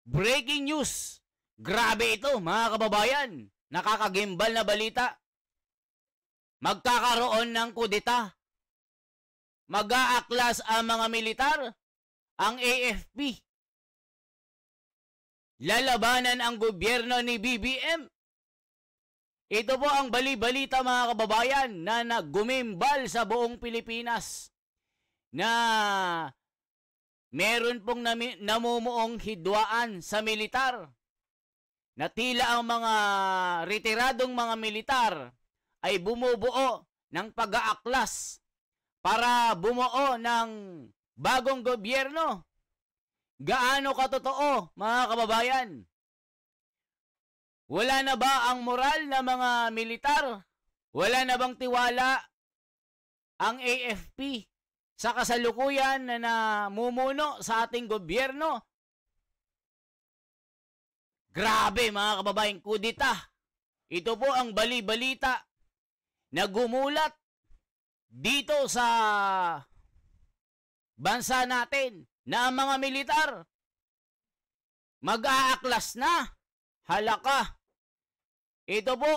Breaking news! Grabe ito mga kababayan. Nakakagimbal na balita. Magkakaroon ng kudeta. Mag-aaklas ang mga militar, ang AFP. Lalabanan ang gobyerno ni BBM. Ito po ang bali-balita mga kababayan na naggumimbal sa buong Pilipinas. Na meron pong namumuong hidwaan sa militar. Na tila ang mga retiradong mga militar ay bumubuo ng pag-aaklas para bumuo ng bagong gobyerno. Gaano katotoo mga kababayan? Wala na ba ang moral na mga militar? Wala na bang tiwala ang AFP sa kasalukuyan na namumuno sa ating gobyerno? Grabe mga kababayan, kudeta. Ito po ang bali-balita na gumulat dito sa bansa natin na ang mga militar mag-aaklas na. Halaka. Ito po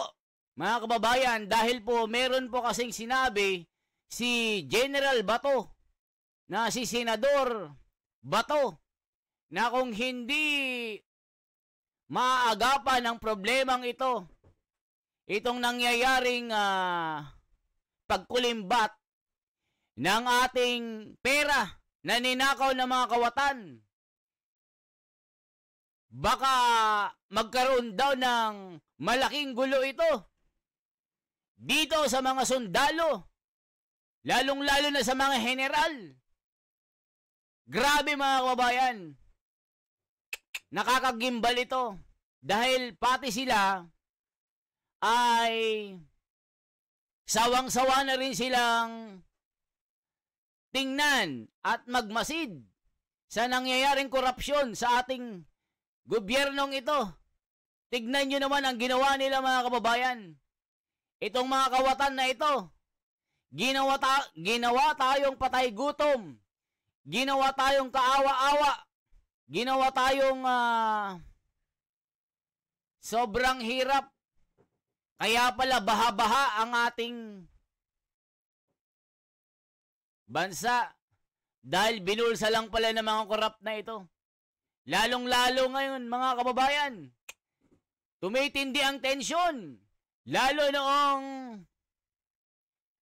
mga kababayan, dahil po meron po kasing sinabi si General Bato na si Senador Bato na kung hindi maaagapan ang problemang ito, itong nangyayaring pagkulimbat ng ating pera na ninakaw ng mga kawatan, baka magkaroon daw ng malaking gulo ito dito sa mga sundalo, lalong-lalo na sa mga general. Grabe mga kababayan, nakakagimbal ito dahil pati sila ay sawang-sawa na rin silang tingnan at magmasid sa nangyayaring korupsyon sa ating gobyernong ito. Tignan nyo naman ang ginawa nila mga kababayan. Itong mga kawatan na ito, ginawa tayong patay gutom, ginawa tayong kaawa-awa, ginawa tayong sobrang hirap. Kaya pala baha-baha ang ating bansa dahil binulsa lang pala ng mga korap na ito. Lalong-lalo ngayon mga kababayan, tumitindi ang tensyon. Lalo noong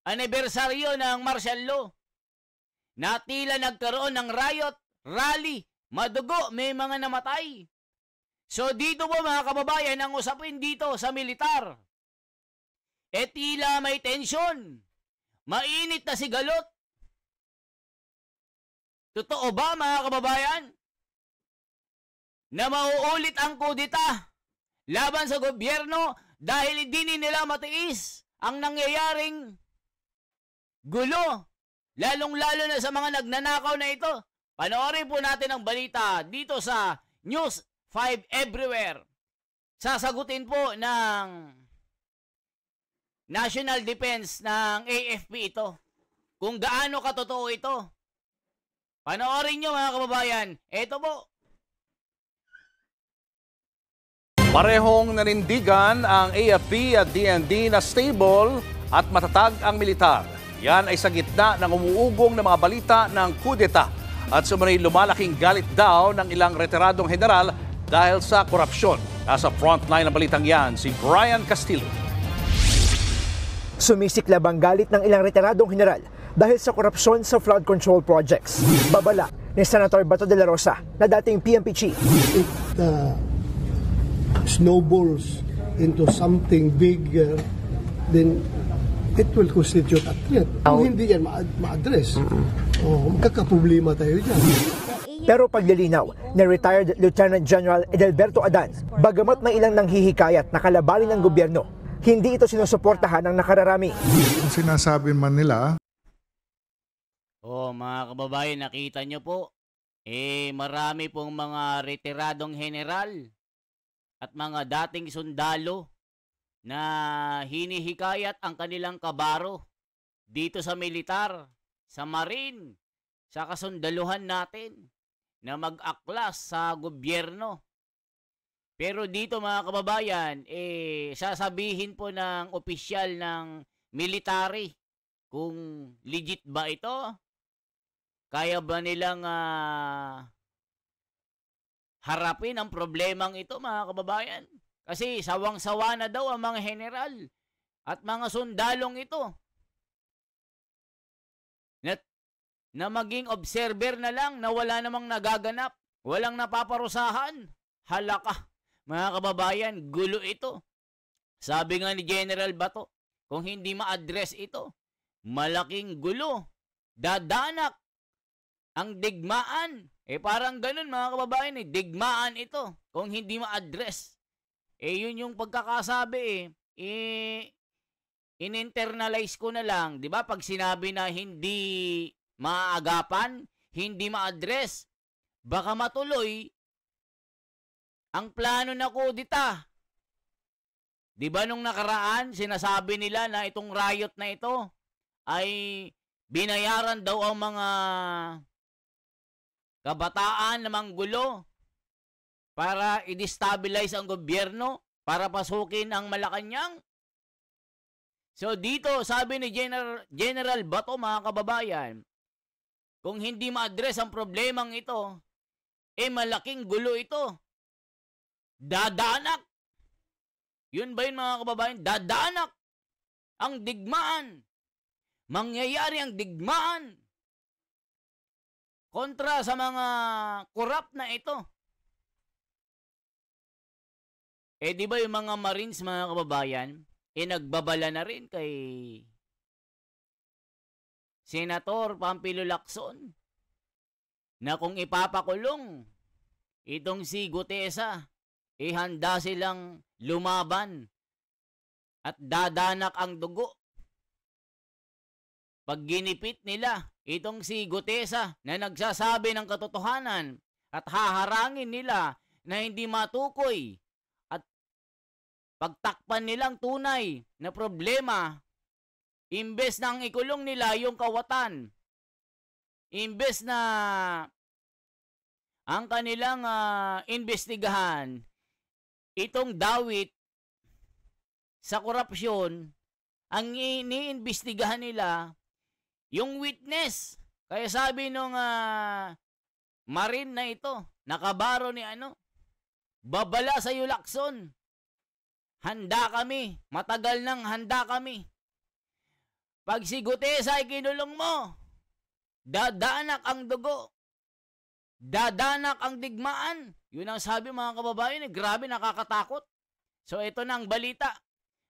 anibersaryo ng martial law na tila nagkaroon ng riot, rally, madugo, may mga namatay. So dito po mga kababayan, ang usapin dito sa militar, tila may tensyon, mainit na sigalot. Totoo ba mga kababayan na mauulit ang kudeta laban sa gobyerno dahil hindi nila matiis ang nangyayaring gulo, lalong-lalo na sa mga nagnanakaw na ito? Panoorin po natin ang balita dito sa News 5 Everywhere. Sasagutin po ng National Defense ng AFP ito kung gaano katotoo ito. Panoorin nyo mga kababayan. Ito po. Parehong nanindigan ang AFP at DND na stable at matatag ang militar. Yan ay sa gitna ng umuugong na mga balita ng kudeta at sumunay lumalaking galit daw ng ilang retiradong general dahil sa korupsyon. Nasa frontline ng balitang yan, si Brian Castillo. Sumisiklab ang galit ng ilang retiradong general dahil sa korupsyon sa flood control projects. Babala ni Senator Bato de la Rosa na dating PNP chief. Snowballs into something bigger, then it will constitute a threat. Kung hindi yan ma-address, magkakaproblema tayo dyan. Pero paglilinaw ni retired Lieutenant General Edelberto Adan, bagamat may ilang nanghihikayat na kalabanin ng gobyerno, hindi ito sinusuportahan ng nakararami. Kung sinasabi man nila, mga kababayan, nakita nyo po, marami pong mga retiradong general at mga dating sundalo na hinihikayat ang kanilang kabaro dito sa militar, sa marine, sa kasundaluhan natin na mag-aklas sa gobyerno Pero dito mga kababayan, sasabihin po ng opisyal ng military kung legit ba ito. Kaya ba nilang harapin ang problemang ito mga kababayan? Kasi sawang-sawa na daw ang mga general at mga sundalong ito na maging observer na lang na wala namang nagaganap, walang napaparusahan. Halaka, mga kababayan, gulo ito. Sabi nga ni General Bato, kung hindi ma-address ito, malaking gulo, dadanak ang digmaan. Parang ganun mga kababayan, digmaan ito kung hindi ma-address. Yun yung pagkakasabi in-internalize ko na lang, 'di ba? Pag sinabi na hindi maaagapan, hindi ma-address, baka matuloy ang plano na kudita. 'Di ba nung nakaraan, sinasabi nila na itong riot na ito ay binayaran daw ang mga kabataan na manggulo para i-destabilize ang gobyerno, para pasukin ang Malacanang. So dito, sabi ni General Bato, mga kababayan, kung hindi ma-address ang problemang ito, malaking gulo ito. Dadanak. Yun ba yun mga kababayan? Dadanak ang digmaan. Mangyayari ang digmaan kontra sa mga korap na ito. Di ba yung mga Marines, mga kababayan, nagbabala na rin kay Senator Pampilo Lacson na kung ipapakulong itong si Gutesa, handa silang lumaban at dadanak ang dugo. Pag ginipit nila itong si Gutesa na nagsasabi ng katotohanan at haharangin nila na hindi matukoy at pagtakpan nilang tunay na problema, imbes nang ikulong nila yung kawatan, imbes na ang kanilang investigahan itong dawit sa korupsyon, ang iniimbestigahan nila yung witness. Kaya sabi nung Marine na ito, nakabaro ni babala sa iyo Lacson. Handa kami, matagal nang handa kami. Pag si Gutesa ay kinulong mo, dadanak ang dugo, dadanak ang digmaan. Yun ang sabi mga kababayan, grabe, nakakatakot. So ito na ang balita.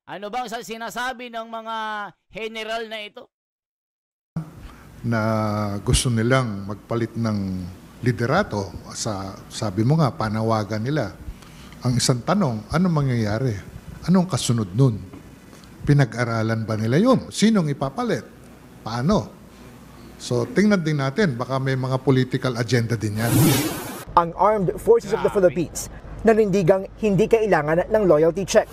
Ano bang sinasabi ng mga general na ito? Na gusto nilang magpalit ng liderato. Sabi mo nga, panawagan nila. Ang isang tanong, ano mangyayari? Anong kasunod nun? Pinag-aralan ba nila yun? Sinong ipapalit? Paano? So, tingnan din natin. Baka may mga political agenda din yan. Ang Armed Forces of the Philippines nanindigang hindi kailangan ng loyalty check.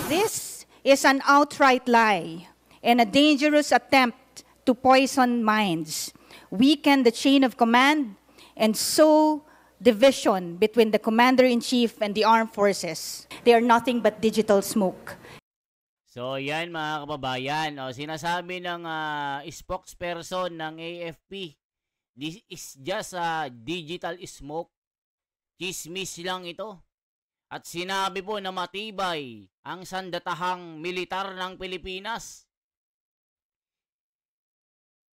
This is an outright lie and a dangerous attempt to poison minds, weaken the chain of command, and sow division between the commander-in-chief and the armed forces. They are nothing but digital smoke. So yan mga kababayan, sinasabi ng spokesperson ng AFP, this is just a digital smoke. Chismis lang ito. At sinabi po na matibay ang sandatahang militar ng Pilipinas.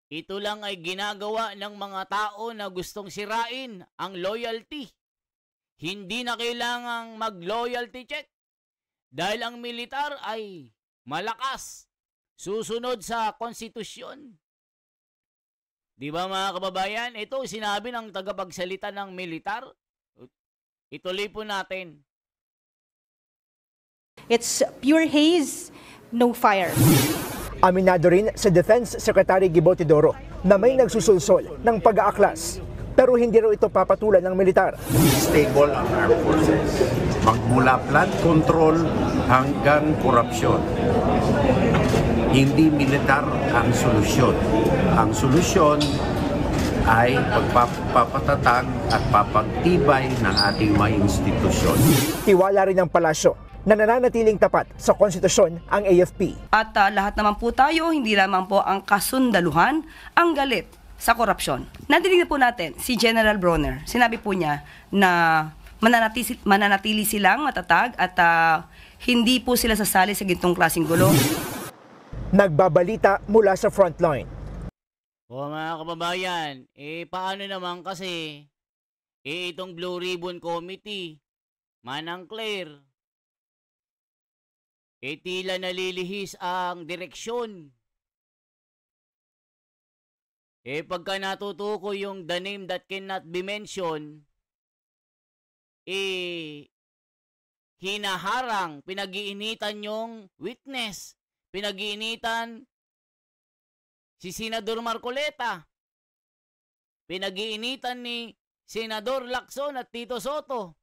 Ito lang ay ginagawa ng mga tao na gustong sirain ang loyalty. Hindi na kailangang mag-loyalty check dahil ang militar ay malakas, susunod sa konstitusyon. Di ba mga kababayan? Ito sinabi ng tagapagsalita ng militar. Ituloy po natin. It's pure haze, no fire. Aminado rin sa Defense Secretary Gibo Teodoro na may nagsusulsol ng pag-aaklas. Pero hindi raw ito papatulan ng militar. Stable ang armed forces. Magmula flood control hanggang korupsyon. Hindi militar ang solusyon. Ang solusyon, ay pagpapatatag at papagtibay ng ating mga institusyon. Tiwala rin ng palasyo na nananatiling tapat sa konstitusyon ang AFP. At lahat naman po tayo, hindi lamang po ang kasundaluhan, ang galit sa korupsyon. Nadinig na po natin si General Bronner. Sinabi po niya na mananatili silang matatag at hindi po sila sasali sa gintong klaseng gulo. Nagbabalita mula sa frontline. O mga kababayan, paano naman kasi, itong Blue Ribbon Committee, Manang Claire, tila nalilihis ang direksyon. Pagka natutuko yung the name that cannot be mentioned, hinaharang, pinag-iinitan yung witness, pinag-iinitan si Senador Marcoleta, pinag-iinitan ni Senador Lacson at Tito Soto.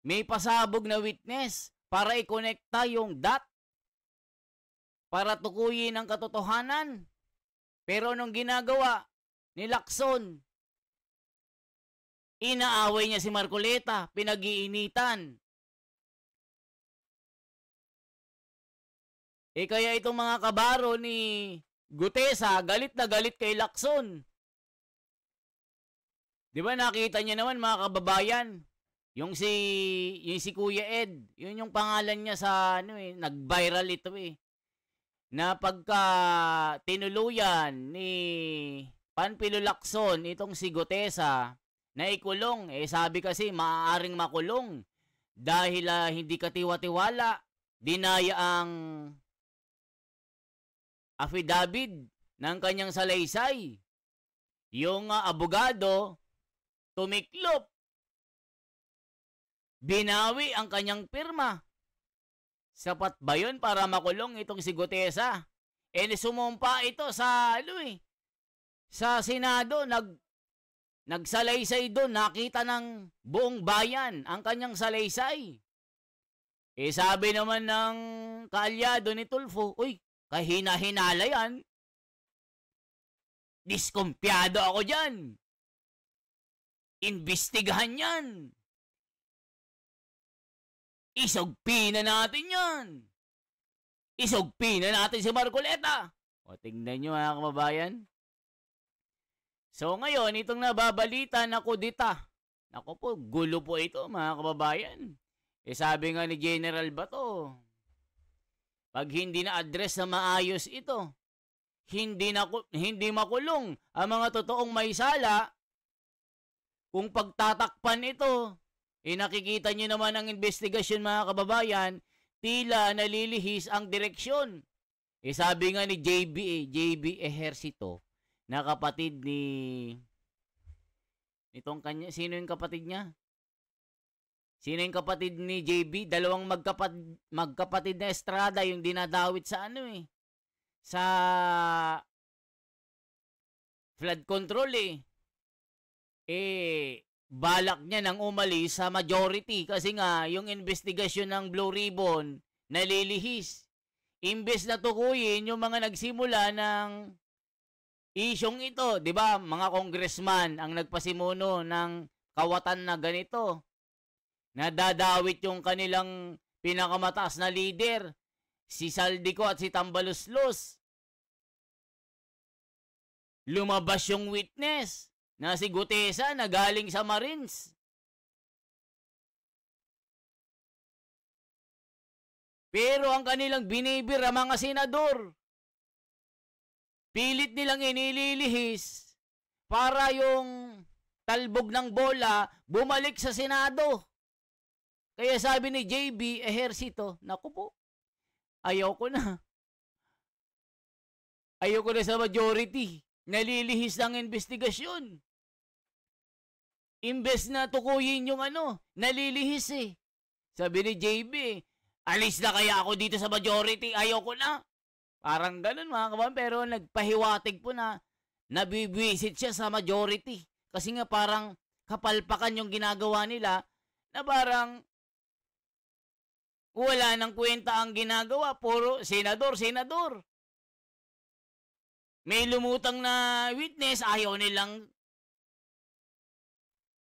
May pasabog na witness para i-connecta yung dot, para tukuyin ang katotohanan. Pero nung ginagawa ni Lacson, inaaway niya si Marcoleta, pinag-iinitan. Kaya itong mga kabaro ni Gutesa, galit na galit kay Lacson. Di ba nakita niya naman mga kababayan, yung si Kuya Ed, yun yung pangalan niya sa nag-viral ito na pagka tinuluyan ni Panfilo Lacson itong si Gutesa na ikulong, sabi kasi maaaring makulong dahil hindi katiwa-tiwala, dinaya ang affidavit ng kanyang salaysay. Yung abogado tumiklop, binawi ang kanyang pirma. Sapat ba yun para makulong itong si Gutesa? Sumumpa ito sa sa Senado, nagsalaysay doon, nakita ng buong bayan ang kanyang salaysay. Sabi naman ng kaalyado ni Tulfo, uy, kahina-hinala yan. Diskumpiyado ako dyan. Imbestigahan yan. Isugpi na natin yan. Isugpi na natin si Marcoleta. O tingnan nyo mga kababayan. So ngayon, itong nababalita na kudita. Naku po, gulo po ito mga kababayan. Sabi nga ni General Bato, pag hindi na-address na maayos ito, hindi makulong ang mga totoong may sala. Kung pagtatakpan ito, nakikita nyo naman ang investigasyon mga kababayan, tila nalilihis ang direksyon. Sabi nga ni JB Ejercito, na kapatid sino yung kapatid niya? Sino yung kapatid ni JB? Dalawang magkapatid na Estrada yung dinadawit sa sa flood control balak niya nang umalis sa majority kasi nga yung investigasyon ng Blue Ribbon nalilihis. Imbes na tukuyin yung mga nagsimula ng isyong ito, 'di ba? Mga congressman ang nagpasimuno ng kawatan na ganito. Nadadawit yung kanilang pinakamataas na leader, si Saldico at si Tambaluslos. Lumabas yung witness na si Gutesa na galing sa Marines. Pero ang kanilang binibir ang mga senador, pilit nilang inililihis para yung talbog ng bola bumalik sa Senado. Kaya sabi ni JB Ejercito, naku po, ayaw ko na. Ayaw ko na sa majority. Nalilihis ng investigasyon. Imbes na tukuyin yung nalilihis Sabi ni JB, alis na kaya ako dito sa majority, ayaw ko na. Parang ganun mga kababayan, pero nagpahiwatig po na nabibwisit siya sa majority. Kasi nga parang kapalpakan yung ginagawa nila na parang wala nang kwenta ang ginagawa, puro senador. may lumutang na witness, ayaw nilang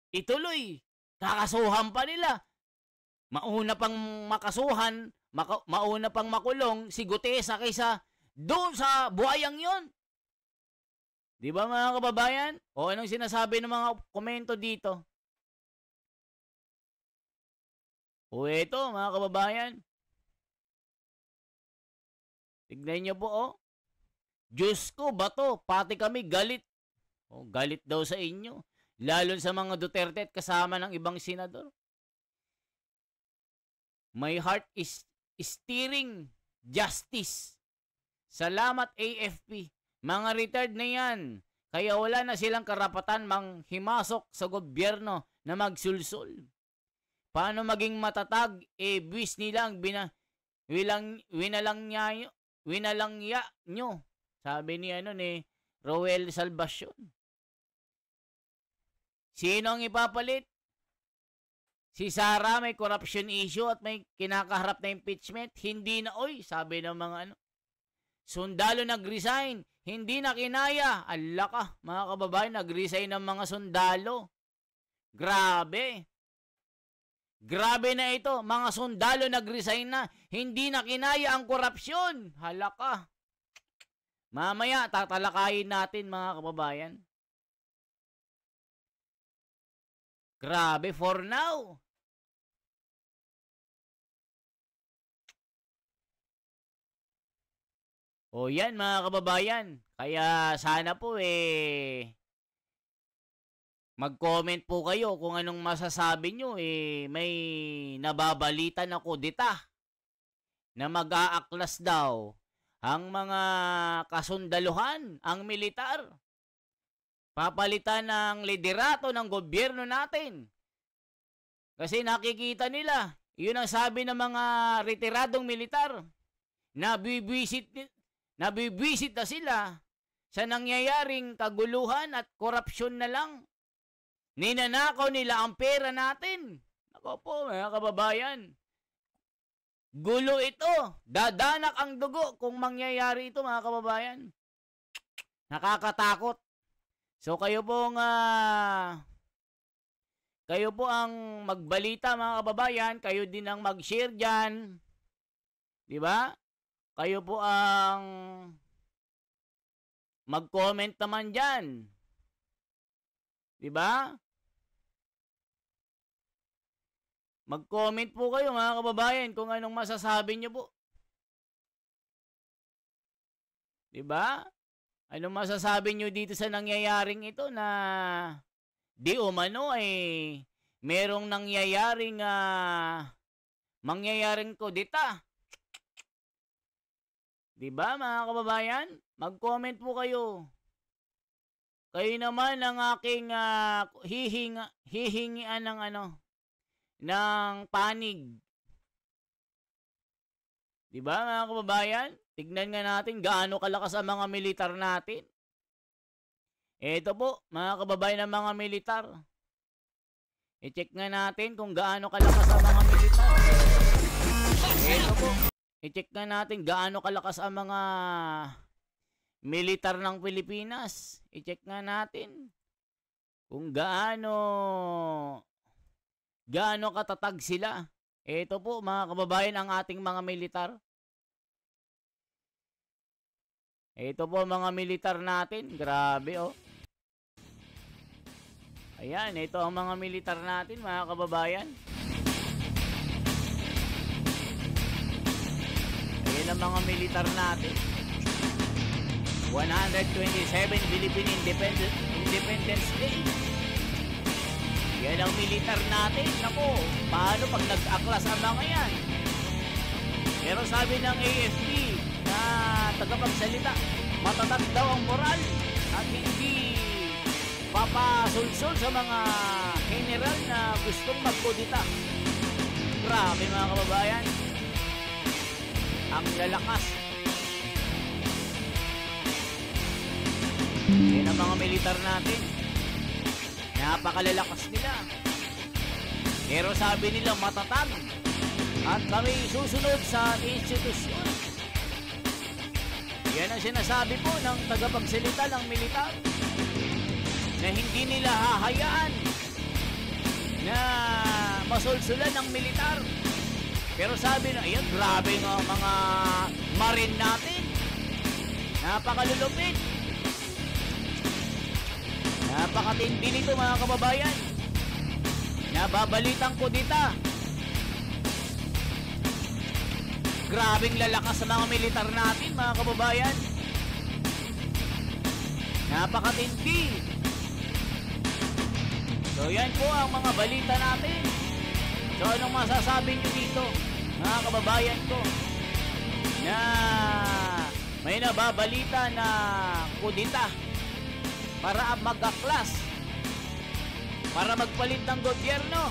ituloy. Kakasuhan pa nila. Mauna pang makasuhan, mauna pang makulong si Gutesa kaysa doon sa buhayang yon. Di ba mga kababayan? O anong sinasabi ng mga komento dito? O eto mga kababayan. Tignan nyo po oh. Diyos ko, bato, pati kami galit. O, galit daw sa inyo. Lalo sa mga Duterte at kasama ng ibang senador. My heart is steering justice. Salamat AFP. Mga retired na yan. Kaya wala na silang karapatan manghimasok sa gobyerno na magsulsul. Paano maging matatag? Buwis nilang winalangya nyo. Sabi ni Roel Salvacion. Sino ang ipapalit? Si Sara may corruption issue at may kinakaharap na impeachment. Hindi na, sabi ng mga sundalo nag-resign. Hindi na kinaya. Ala ka, mga kababayan, nag-resign ng mga sundalo. Grabe. Grabe na ito. Mga sundalo nag-resign na. Hindi na kinaya ang korupsyon. Hala ka. Mamaya, tatalakayin natin mga kababayan. Grabe for now. O yan mga kababayan. Kaya sana po mag-comment po kayo kung anong masasabi nyo. May nababalita na kudeta na mag-aaklas daw ang mga kasundaluhan, ang militar. Papalitan ng liderato ng gobyerno natin. Kasi nakikita nila, yun ang sabi ng mga retiradong militar, nabibisit na sila sa nangyayaring kaguluhan at korupsyon na lang. Ninanakaw nila ang pera natin. Ako po, mga kababayan. Gulo ito. Dadanak ang dugo kung mangyayari ito, mga kababayan. Nakakatakot. So kayo po ang magbalita mga kababayan, kayo din ang mag-share diyan. 'Di ba? Kayo po ang mag-comment naman diyan. 'Di ba? Mag-comment po kayo mga kababayan kung anong masasabi niyo po. 'Di ba? Anong masasabi nyo dito sa nangyayaring ito na di umano merong mangyayaring kudeta? Diba mga kababayan? Mag-comment po kayo. Kayo naman ang aking hihingian ng panig. Diba mga kababayan? Tignan nga natin gaano kalakas ang mga militar natin. Ito po, mga kababayan ng mga militar. I-check nga natin kung gaano kalakas ang mga militar. Ito po, i-check nga natin gaano kalakas ang mga militar ng Pilipinas. I-check nga natin kung gaano katatag sila. Ito po, mga kababayan, ang ating mga militar. Ito po mga militar natin. Grabe oh. Ayan, ito ang mga militar natin mga kababayan. Ayan ang mga militar natin. 127 Philippine Independence Day. Yan ang militar natin. Naku, paano pag nag-aklas ang mga yan? Pero sabi ng AFP na tagapagsalita, matatag daw ang moral at hindi papasulsul sa mga general na gustong magkudita. Grabe mga kababayan. Ang lalakas. Yan ang mga militar natin. Napakalalakas nila. Pero sabi nila matatag. At kami susunod sa institusyon. Yan ang sinasabi po ng tagapagsalita ng militar na hindi nila hahayaan na masulsulan ng militar. Pero sabi na, ayan, grabe nga mga marine natin. Napakalulupit. Napakatindi nito mga kababayan. Nababalitang kudita. Grabing lalakas sa mga militar natin mga kababayan. Napakatindi. So yan po ang mga balita natin. So anong masasabi nyo dito mga kababayan ko na may nababalita na kudita para mag-aklas, para magpalit ng gobyerno?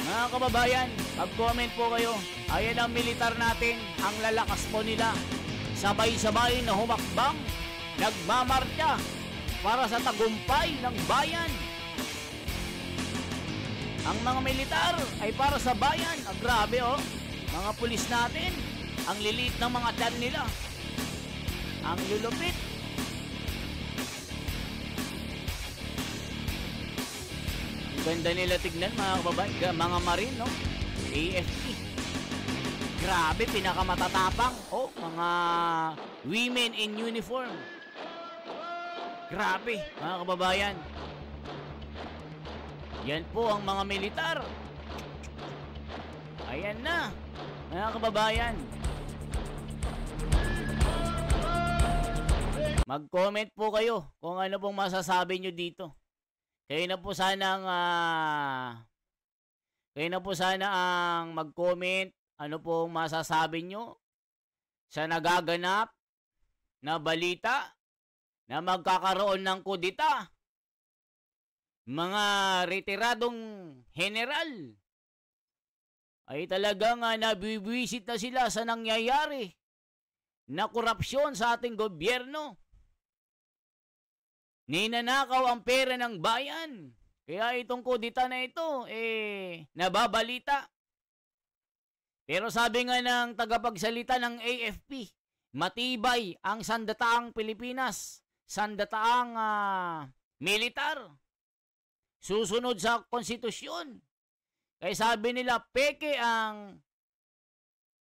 Mga kababayan, mag-comment po kayo. Ayan ang militar natin, ang lalakas po nila. Sabay-sabay na humakbang, nagmamarcha para sa tagumpay ng bayan. Ang mga militar ay para sa bayan. Grabe oh, mga pulis natin, ang liliit ng mga tiyan nila. Ang lulupit. Ganda nila tignan mga kababayan, mga marine, no? AFP. Grabe, pinakamatatapang. Oh, mga women in uniform. Grabe, mga kababayan. Yan po ang mga militar. Ayan na, mga kababayan. Mag-comment po kayo kung ano pong masasabi nyo dito. Kayo na po sana ang mag-comment ano pong masasabi nyo sa nagaganap na balita na magkakaroon ng kudita. Mga retiradong general ay talagang nabibwisit na sila sa nangyayari na korupsyon sa ating gobyerno. Ninanakaw ang pera ng bayan. Kaya itong kudita na ito, nababalita. Pero sabi nga ng tagapagsalita ng AFP, matibay ang sandataang Pilipinas, sandataang militar. Susunod sa konstitusyon. Kaya sabi nila, peke ang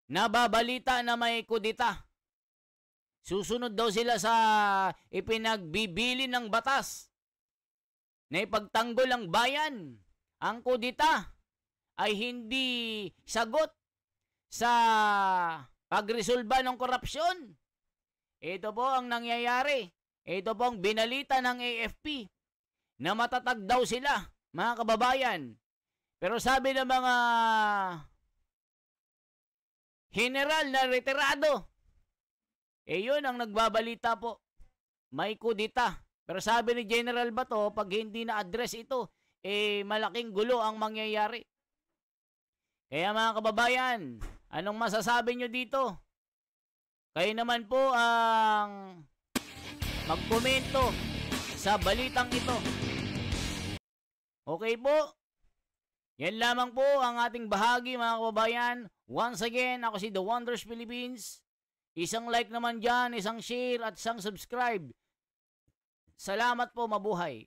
nababalita na may kudita. Susunod daw sila sa ipinagbibili ng batas na ipagtanggol ang bayan. Ang kudita ay hindi sagot sa pagresolba ng korupsyon. Ito po ang nangyayari. Ito po ang binalita ng AFP na matatag daw sila, mga kababayan. Pero sabi ng mga general na retirado, yun ang nagbabalita po. May kudita. Pero sabi ni General Bato, pag hindi na-address ito, malaking gulo ang mangyayari. Kaya mga kababayan, anong masasabi nyo dito? Kayo naman po ang magkomento sa balitang ito. Okay po? Yan lamang po ang ating bahagi mga kababayan. Once again, ako si The Wonders Philippines. Isang like naman dyan, isang share at isang subscribe. Salamat po, mabuhay.